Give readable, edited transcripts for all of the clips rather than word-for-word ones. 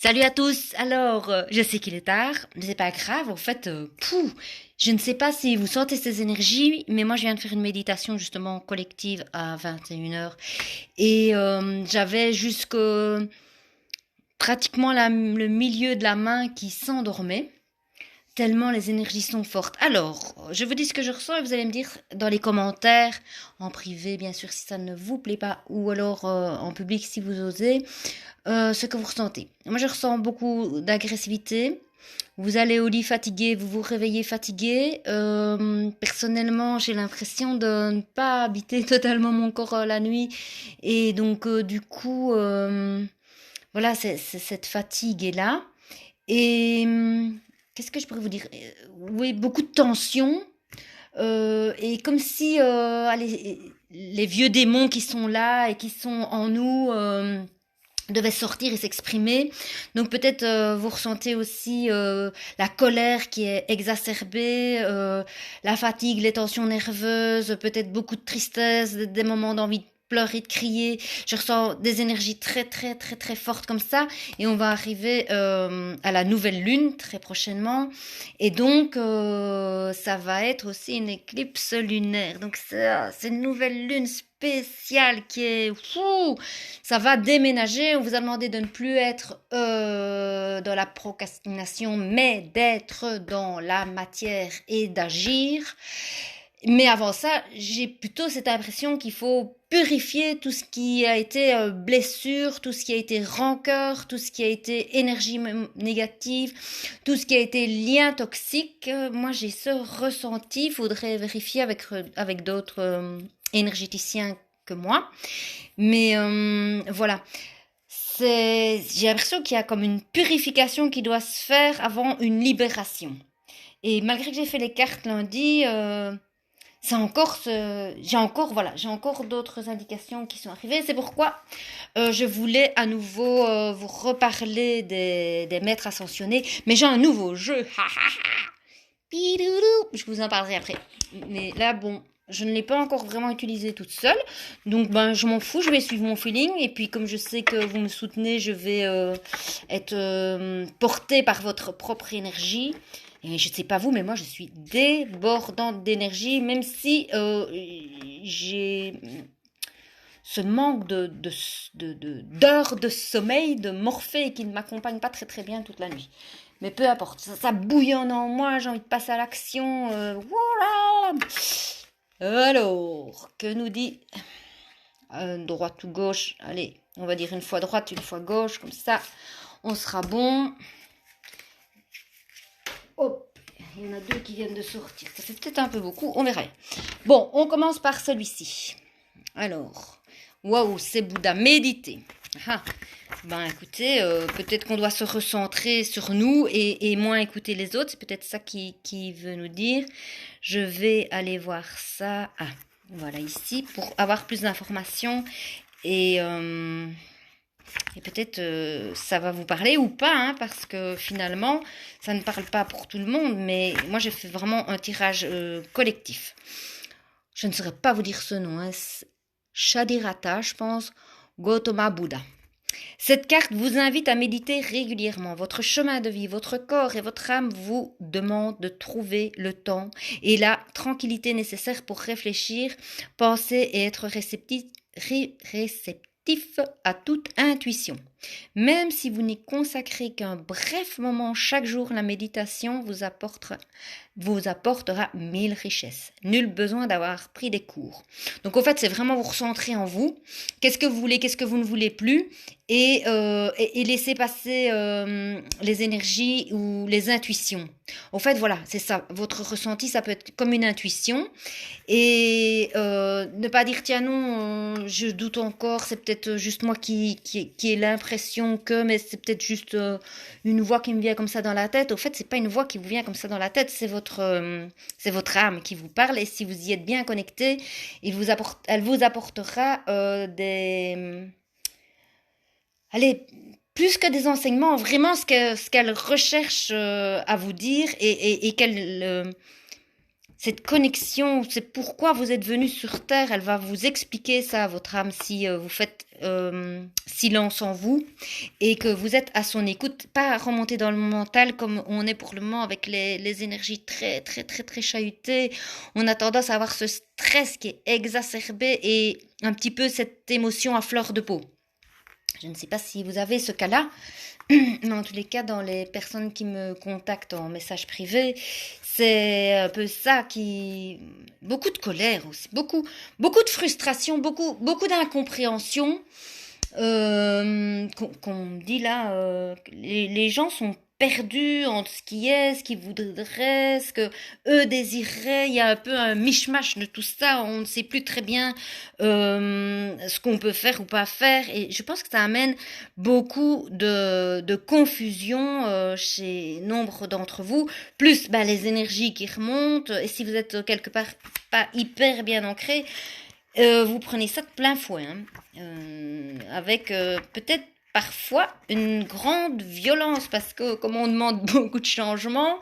Salut à tous. Alors, je sais qu'il est tard, mais c'est pas grave. En fait, je ne sais pas si vous sentez ces énergies, mais moi, je viens de faire une méditation justement collective à 21 heures et j'avais jusque pratiquement le milieu de la main qui s'endormait. Tellement les énergies sont fortes. Alors, je vous dis ce que je ressens et vous allez me dire dans les commentaires, en privé bien sûr si ça ne vous plaît pas, ou alors en public si vous osez, ce que vous ressentez. Moi je ressens beaucoup d'agressivité. Vous allez au lit fatigué, vous vous réveillez fatigué. Personnellement, j'ai l'impression de ne pas habiter totalement mon corps la nuit. Et donc, du coup, voilà, cette fatigue est là. Et qu'est-ce que je pourrais vous dire? Oui, beaucoup de tension. Et comme si allez, les vieux démons qui sont là et qui sont en nous devaient sortir et s'exprimer. Donc peut-être vous ressentez aussi la colère qui est exacerbée, la fatigue, les tensions nerveuses, peut-être beaucoup de tristesse, des moments d'envie de pleurer, de crier. Je ressens des énergies très très très très fortes comme ça et on va arriver à la nouvelle lune très prochainement et donc ça va être aussi une éclipse lunaire. Donc c'est une nouvelle lune spéciale qui est fou. Ça va déménager. On vous a demandé de ne plus être dans la procrastination, mais d'être dans la matière et d'agir. Mais avant ça, j'ai plutôt cette impression qu'il faut purifier tout ce qui a été blessure, tout ce qui a été rancœur, tout ce qui a été énergie négative, tout ce qui a été lien toxique. Moi, j'ai ce ressenti. Il faudrait vérifier avec d'autres énergéticiens que moi. Mais voilà. J'ai l'impression qu'il y a comme une purification qui doit se faire avant une libération. Et malgré que j'ai fait les cartes lundi, j'ai encore d'autres indications qui sont arrivées. C'est pourquoi je voulais à nouveau vous reparler des maîtres ascensionnés. Mais j'ai un nouveau jeu. Je vous en parlerai après. Mais là, bon, je ne l'ai pas encore vraiment utilisé toute seule. Donc, ben, je m'en fous, je vais suivre mon feeling. Et puis, comme je sais que vous me soutenez, je vais être portée par votre propre énergie. Et je ne sais pas vous, mais moi, je suis débordante d'énergie, même si j'ai ce manque d'heures de sommeil, de morphée qui ne m'accompagne pas très très bien toute la nuit. Mais peu importe, ça bouillonne en moi, j'ai envie de passer à l'action. Voilà. Alors, que nous dit droite ou gauche? Allez, on va dire une fois droite, une fois gauche, comme ça, on sera bon. Hop, il y en a deux qui viennent de sortir. Ça fait peut-être un peu beaucoup, on verra. Bon, on commence par celui-ci. Alors, waouh, c'est Bouddha, méditer. Ah, ben écoutez, peut-être qu'on doit se recentrer sur nous et moins écouter les autres. C'est peut-être ça qui veut nous dire. Je vais aller voir ça. Ah, voilà ici pour avoir plus d'informations et peut-être ça va vous parler ou pas, hein, parce que finalement, ça ne parle pas pour tout le monde, mais moi j'ai fait vraiment un tirage collectif. Je ne saurais pas vous dire ce nom, hein. Shadirata, je pense, Gautama Bouddha. Cette carte vous invite à méditer régulièrement. Votre chemin de vie, votre corps et votre âme vous demandent de trouver le temps et la tranquillité nécessaire pour réfléchir, penser et être réceptif à toute intuition. Même si vous n'y consacrez qu'un bref moment chaque jour, la méditation vous apportera 1000 richesses. Nul besoin d'avoir pris des cours. Donc en fait, c'est vraiment vous recentrer en vous. Qu'est-ce que vous voulez, qu'est-ce que vous ne voulez plus et laisser passer les énergies ou les intuitions. En fait, voilà, c'est ça. Votre ressenti, ça peut être comme une intuition. Et ne pas dire, tiens non, je doute encore, c'est peut-être juste moi qui ai l'impression que, mais c'est peut-être juste une voix qui me vient comme ça dans la tête. Au fait, c'est pas une voix qui vous vient comme ça dans la tête, c'est votre âme qui vous parle. Et si vous y êtes bien connecté, elle vous apportera allez, plus que des enseignements, vraiment ce qu'elle recherche à vous dire et qu'elle cette connexion, c'est pourquoi vous êtes venu sur Terre. Elle va vous expliquer ça, votre âme, si vous faites silence en vous et que vous êtes à son écoute, pas remonter dans le mental comme on est pour le moment avec les énergies très, très, très, très chahutées. On a tendance à avoir ce stress qui est exacerbé et un petit peu cette émotion à fleur de peau. Je ne sais pas si vous avez ce cas-là, mais en tous les cas, dans les personnes qui me contactent en message privé, c'est un peu ça qui... Beaucoup de colère aussi, beaucoup de frustration, beaucoup d'incompréhension. Qu'on me dit là, les gens sont perdus entre ce qui est, ce qu'ils voudraient, ce que eux désireraient. Il y a un peu un mishmash de tout ça. On ne sait plus très bien ce qu'on peut faire ou pas faire. Et je pense que ça amène beaucoup de confusion chez nombre d'entre vous. Plus les énergies qui remontent. Et si vous êtes quelque part pas hyper bien ancré, vous prenez ça de plein fouet, hein, avec peut-être parfois une grande violence, parce que comme on demande beaucoup de changements,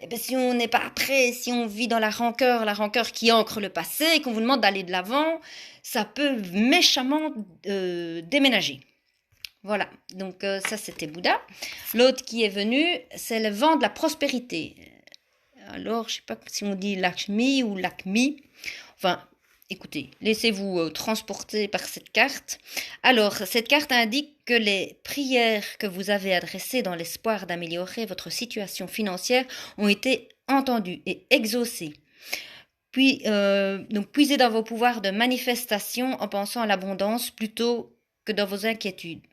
et bien, si on n'est pas prêt, si on vit dans la rancœur qui ancre le passé, et qu'on vous demande d'aller de l'avant, ça peut méchamment déménager. Voilà, donc ça c'était Bouddha. L'autre qui est venu, c'est le vent de la prospérité. Alors, je sais pas si on dit Lakshmi ou Lakmi, enfin... Écoutez, laissez-vous transporter par cette carte. Alors, cette carte indique que les prières que vous avez adressées dans l'espoir d'améliorer votre situation financière ont été entendues et exaucées. Puis, donc, puisez dans vos pouvoirs de manifestation en pensant à l'abondance plutôt que dans vos inquiétudes.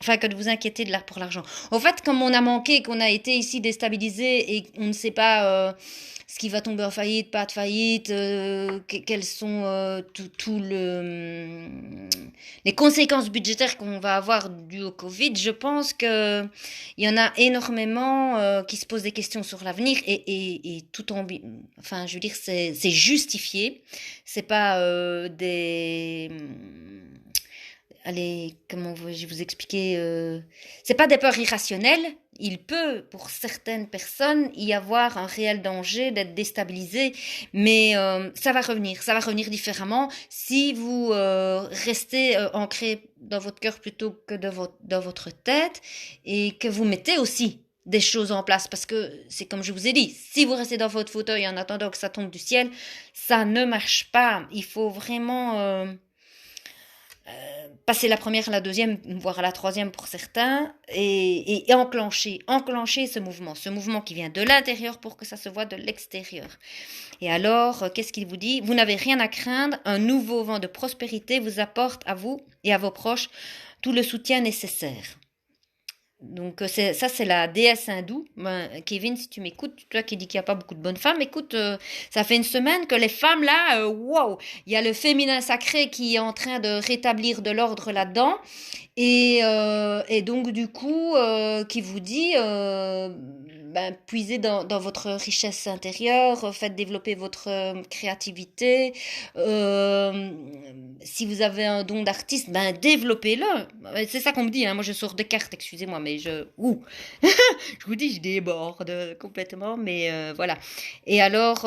Enfin, que de vous inquiéter pour l'argent. En fait, comme on a manqué, qu'on a été ici déstabilisé et on ne sait pas ce qui va tomber en faillite, pas de faillite, quelles sont les conséquences budgétaires qu'on va avoir dues au Covid, je pense que il y en a énormément qui se posent des questions sur l'avenir et tout en... Enfin, je veux dire, c'est justifié. C'est pas allez, comment je vais vous expliquer, c'est pas des peurs irrationnelles. Il peut, pour certaines personnes, y avoir un réel danger d'être déstabilisé, mais ça va revenir différemment si vous restez ancré dans votre cœur plutôt que dans votre tête et que vous mettez aussi des choses en place, parce que c'est comme je vous ai dit, si vous restez dans votre fauteuil en attendant que ça tombe du ciel, ça ne marche pas. Il faut vraiment... passer la première, la deuxième, voire la troisième pour certains, et enclencher ce mouvement qui vient de l'intérieur pour que ça se voit de l'extérieur. Et alors, qu'est-ce qu'il vous dit? Vous n'avez rien à craindre, un nouveau vent de prospérité vous apporte à vous et à vos proches tout le soutien nécessaire. Donc ça c'est la déesse hindoue. Kevin, si tu m'écoutes, toi qui dis qu'il n'y a pas beaucoup de bonnes femmes, écoute, ça fait une semaine que les femmes là, wow, il y a le féminin sacré qui est en train de rétablir de l'ordre là-dedans. Et donc du coup, qui vous dit, puisez dans votre richesse intérieure, faites développer votre créativité. Si vous avez un don d'artiste, développez-le. C'est ça qu'on me dit, hein. Moi je sors de cartes, excusez-moi, mais je vous dis, je déborde complètement, mais voilà. Et alors,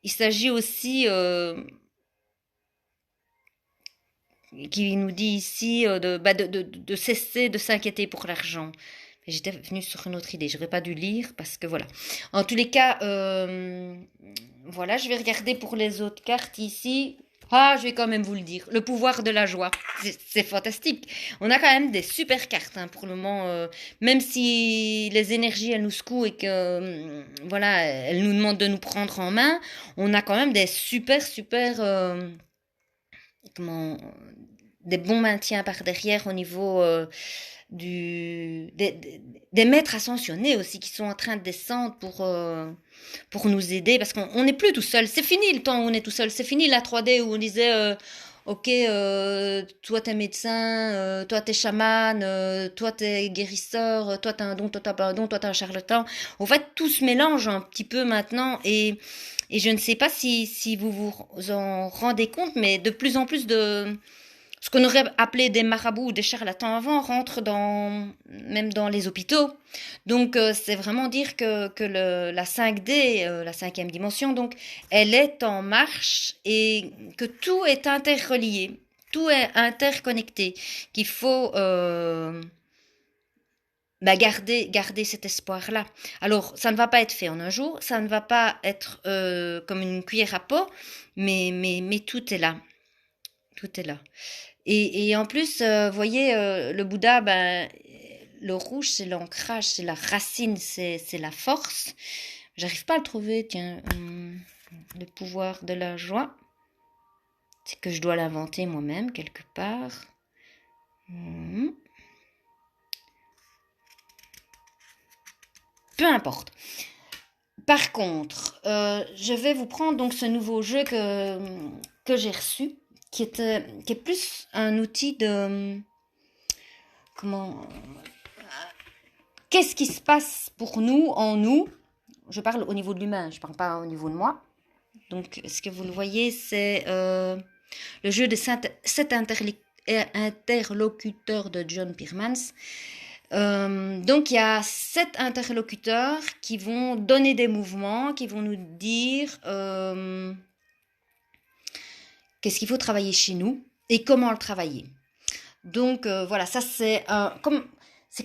il s'agit aussi... qui nous dit ici de cesser de s'inquiéter pour l'argent. J'étais venue sur une autre idée, j'aurais pas dû lire parce que voilà. En tous les cas, voilà, je vais regarder pour les autres cartes ici. Ah, je vais quand même vous le dire. Le pouvoir de la joie. C'est fantastique. On a quand même des super cartes pour le moment. Même si les énergies, elles nous secouent et que, voilà, elles nous demandent de nous prendre en main, on a quand même des super des bons maintiens par derrière au niveau des maîtres ascensionnés aussi qui sont en train de descendre pour nous aider, parce qu'on n'est plus tout seul. C'est fini le temps où on est tout seul. C'est fini la 3D où on disait ok, toi t'es médecin, toi t'es chaman, toi t'es guérisseur, toi t'as un don, toi t'as pas un don, toi t'es un charlatan. En fait, tout se mélange un petit peu maintenant et je ne sais pas si vous vous en rendez compte, mais de plus en plus de ce qu'on aurait appelé des marabouts ou des charlatans avant rentre même dans les hôpitaux. Donc c'est vraiment dire que la 5D, la cinquième dimension, donc elle est en marche et que tout est interrelié, tout est interconnecté, qu'il faut garder cet espoir-là. Alors, ça ne va pas être fait en un jour, ça ne va pas être comme une cuillère à peau, mais tout est là. Tout est là. Et en plus, vous voyez, le Bouddha, le rouge, c'est l'ancrage, c'est la racine, c'est la force. J'arrive pas à le trouver, tiens, le pouvoir de la joie. C'est que je dois l'inventer moi-même, quelque part. Peu importe. Par contre, je vais vous prendre donc ce nouveau jeu que j'ai reçu, qui est plus un outil de... Qu'est-ce qui se passe pour nous, en nous? Je parle au niveau de l'humain, je ne parle pas au niveau de moi. Donc, ce que vous le voyez, c'est le jeu des 7 interlocuteurs de John Pearmans. Donc, il y a 7 interlocuteurs qui vont donner des mouvements, qui vont nous dire qu'est-ce qu'il faut travailler chez nous et comment le travailler. Donc, voilà, ça c'est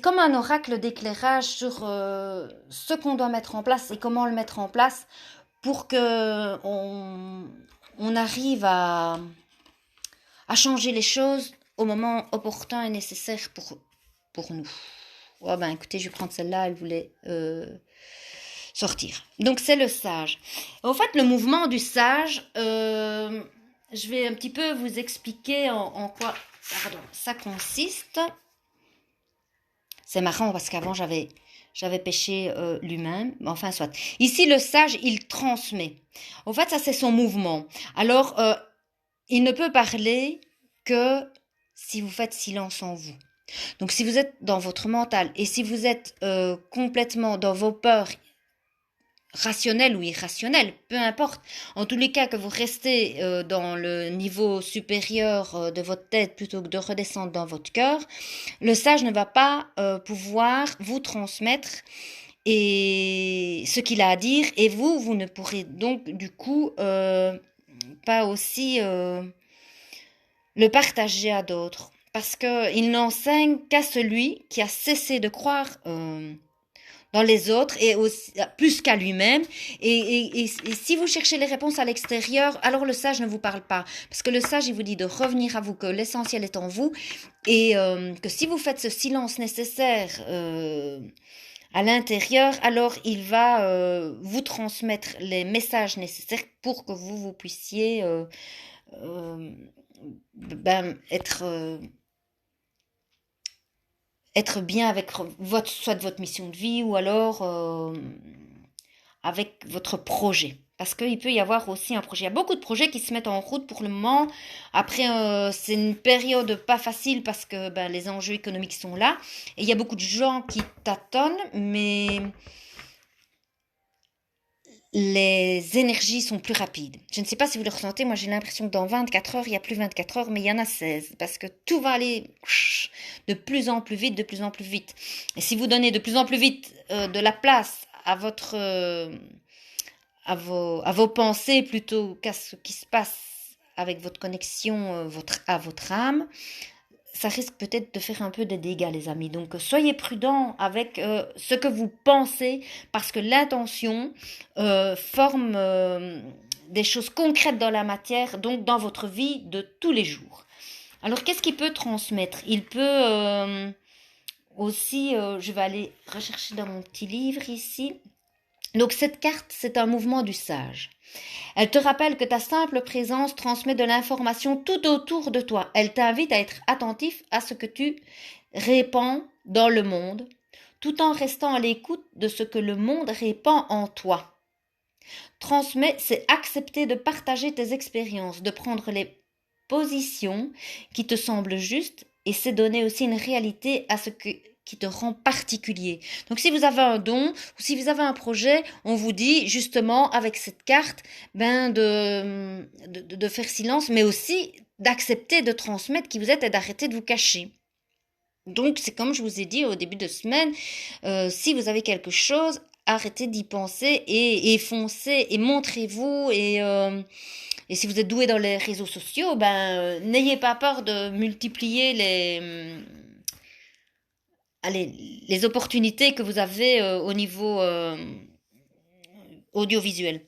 comme un oracle d'éclairage sur ce qu'on doit mettre en place et comment le mettre en place pour que on arrive à changer les choses au moment opportun et nécessaire pour nous. Oh ben écoutez, je vais prendre celle-là, elle voulait sortir. Donc c'est le sage. En fait, le mouvement du sage, je vais un petit peu vous expliquer en quoi ça consiste. C'est marrant parce qu'avant j'avais pêché l'humain, mais enfin soit. Ici le sage, il transmet. En fait, ça c'est son mouvement. Alors, il ne peut parler que si vous faites silence en vous. Donc si vous êtes dans votre mental et si vous êtes complètement dans vos peurs rationnelles ou irrationnelles, peu importe, en tous les cas que vous restez dans le niveau supérieur de votre tête plutôt que de redescendre dans votre cœur, le sage ne va pas pouvoir vous transmettre et ce qu'il a à dire et vous ne pourrez donc du coup pas aussi le partager à d'autres. Parce qu'il n'enseigne qu'à celui qui a cessé de croire dans les autres et aussi, plus qu'à lui-même. Et si vous cherchez les réponses à l'extérieur, alors le sage ne vous parle pas. Parce que le sage, il vous dit de revenir à vous, que l'essentiel est en vous. Et que si vous faites ce silence nécessaire à l'intérieur, alors il va vous transmettre les messages nécessaires pour que vous puissiez être bien avec soit votre mission de vie ou alors avec votre projet. Parce qu'il peut y avoir aussi un projet. Il y a beaucoup de projets qui se mettent en route pour le moment. Après, c'est une période pas facile parce que les enjeux économiques sont là. Et il y a beaucoup de gens qui tâtonnent, mais les énergies sont plus rapides. Je ne sais pas si vous le ressentez, moi j'ai l'impression que dans 24 heures, il n'y a plus 24 heures, mais il y en a 16, parce que tout va aller de plus en plus vite, de plus en plus vite. Et si vous donnez de plus en plus vite de la place à à vos pensées plutôt qu'à ce qui se passe avec votre connexion à votre âme, ça risque peut-être de faire un peu des dégâts, les amis. Donc, soyez prudents avec ce que vous pensez, parce que l'intention forme des choses concrètes dans la matière, donc dans votre vie de tous les jours. Alors, qu'est-ce qu'il peut transmettre? Il peut aussi, je vais aller rechercher dans mon petit livre ici. Donc, cette carte, c'est un mouvement du sage. Elle te rappelle que ta simple présence transmet de l'information tout autour de toi. Elle t'invite à être attentif à ce que tu répands dans le monde, tout en restant à l'écoute de ce que le monde répand en toi. Transmet, c'est accepter de partager tes expériences, de prendre les positions qui te semblent justes, et c'est donner aussi une réalité à ce qui te rend particulier. Donc si vous avez un don ou si vous avez un projet, on vous dit justement avec cette carte de faire silence, mais aussi d'accepter de transmettre qui vous êtes et d'arrêter de vous cacher. Donc c'est comme je vous ai dit au début de semaine, si vous avez quelque chose, arrêtez d'y penser et foncez et montrez-vous et si vous êtes doué dans les réseaux sociaux, n'ayez pas peur de multiplier les opportunités que vous avez au niveau audiovisuel.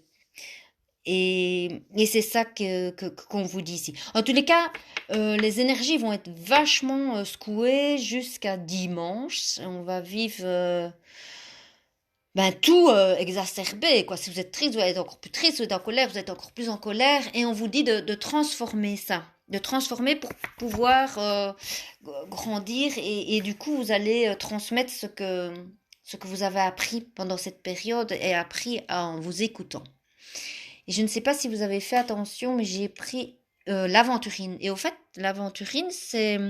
Et c'est ça qu'on vous dit ici. En tous les cas, les énergies vont être vachement secouées jusqu'à dimanche. On va vivre tout exacerbé, quoi. Si vous êtes triste, vous allez être encore plus triste. Si vous êtes en colère, vous êtes encore plus en colère. Et on vous dit de transformer ça. De transformer pour pouvoir grandir. Et du coup, vous allez transmettre ce que vous avez appris pendant cette période et appris en vous écoutant. Et je ne sais pas si vous avez fait attention, mais j'ai pris l'aventurine. Et au fait, l'aventurine, c'est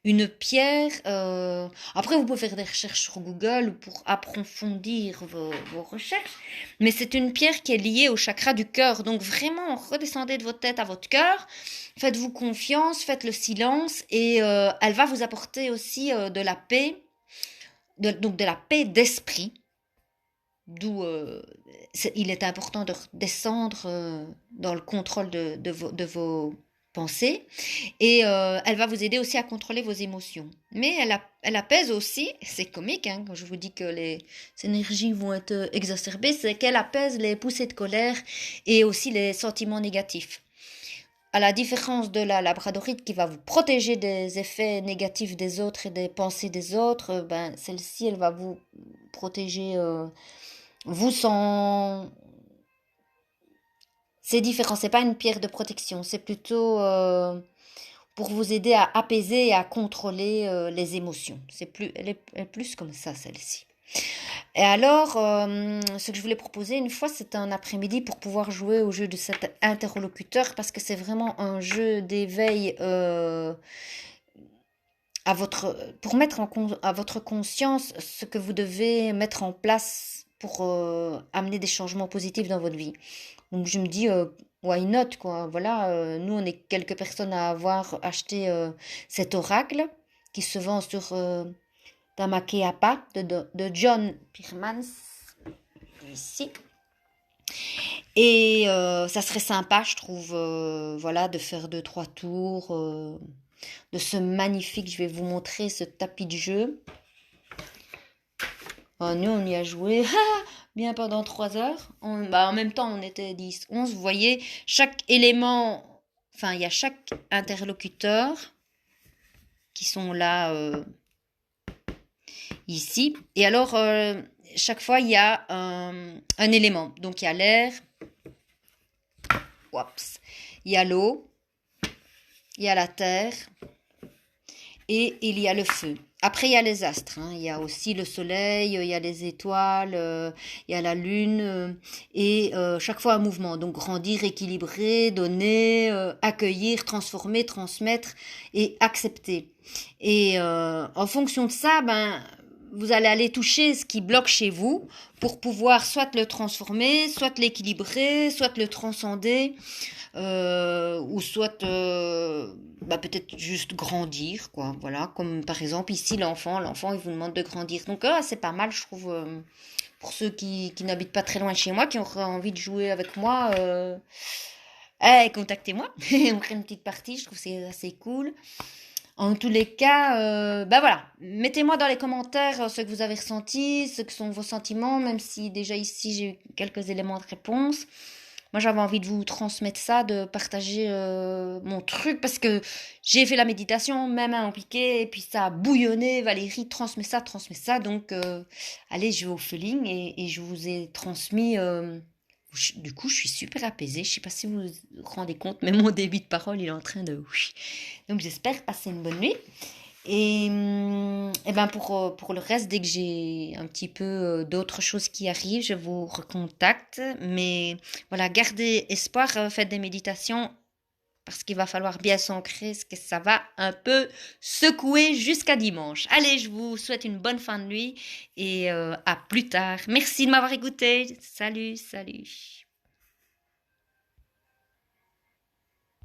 une pierre. Après, vous pouvez faire des recherches sur Google pour approfondir vos recherches. Mais c'est une pierre qui est liée au chakra du cœur. Donc vraiment, redescendez de votre tête à votre cœur. Faites-vous confiance, faites le silence. Et elle va vous apporter aussi de la paix. Donc de la paix d'esprit. D'où il est important de descendre dans le contrôle de vos pensées. Et elle va vous aider aussi à contrôler vos émotions. Mais elle apaise aussi, c'est comique quand je vous dis que les énergies vont être exacerbées, c'est qu'elle apaise les poussées de colère et aussi les sentiments négatifs. À la différence de la labradorite qui va vous protéger des effets négatifs des autres et des pensées des autres, celle-ci, elle va vous protéger... vous sans... C'est différent, c'est pas une pierre de protection, c'est plutôt pour vous aider à apaiser et à contrôler les émotions. Elle est plus comme ça, celle-ci. Et alors, ce que je voulais proposer une fois, c'est un après-midi pour pouvoir jouer au jeu de cet interlocuteur, parce que c'est vraiment un jeu d'éveil pour mettre à votre conscience ce que vous devez mettre en place pour amener des changements positifs dans votre vie. Donc je me dis, why not, quoi. Voilà, nous on est quelques personnes à avoir acheté cet oracle qui se vend sur Tamakeapa de John Pearman ici. Et ça serait sympa, je trouve, voilà, de faire 2-3 tours de ce magnifique, je vais vous montrer ce tapis de jeu. Nous, on y a joué bien pendant 3 heures. En même temps, on était 10, 11. Vous voyez, chaque élément, enfin, il y a chaque interlocuteur qui sont là ici. Et alors, chaque fois, il y a un élément. Donc, il y a l'air, il y a l'eau, il y a la terre et il y a le feu. Après, il y a les astres, hein. Il y a aussi le soleil, il y a les étoiles, il y a la lune, et chaque fois un mouvement. Donc, grandir, équilibrer, donner, accueillir, transformer, transmettre et accepter. Et en fonction de ça, vous allez aller toucher ce qui bloque chez vous pour pouvoir soit le transformer, soit l'équilibrer, soit le transcender, ou soit peut-être juste grandir, quoi. Voilà, comme par exemple ici l'enfant il vous demande de grandir. Donc c'est pas mal, je trouve, pour ceux qui n'habitent pas très loin de chez moi, qui auraient envie de jouer avec moi. Contactez-moi, on ferait une petite partie, je trouve que c'est assez cool. En tous les cas, voilà, mettez-moi dans les commentaires ce que vous avez ressenti, ce que sont vos sentiments, même si déjà ici j'ai eu quelques éléments de réponse. Moi j'avais envie de vous transmettre ça, de partager mon truc, parce que j'ai fait la méditation, même main impliquée, et puis ça a bouillonné. Valérie, transmet ça, donc allez, je vais au feeling, et je vous ai transmis... Du coup, je suis super apaisée. Je sais pas si vous vous rendez compte, mais mon débit de parole, il est en train de... Donc, j'espère passer une bonne nuit. Et pour le reste, dès que j'ai un petit peu d'autres choses qui arrivent, je vous recontacte. Mais voilà, gardez espoir, faites des méditations parce qu'il va falloir bien s'ancrer, parce que ça va un peu secouer jusqu'à dimanche. Allez, je vous souhaite une bonne fin de nuit et à plus tard. Merci de m'avoir écouté. Salut, salut.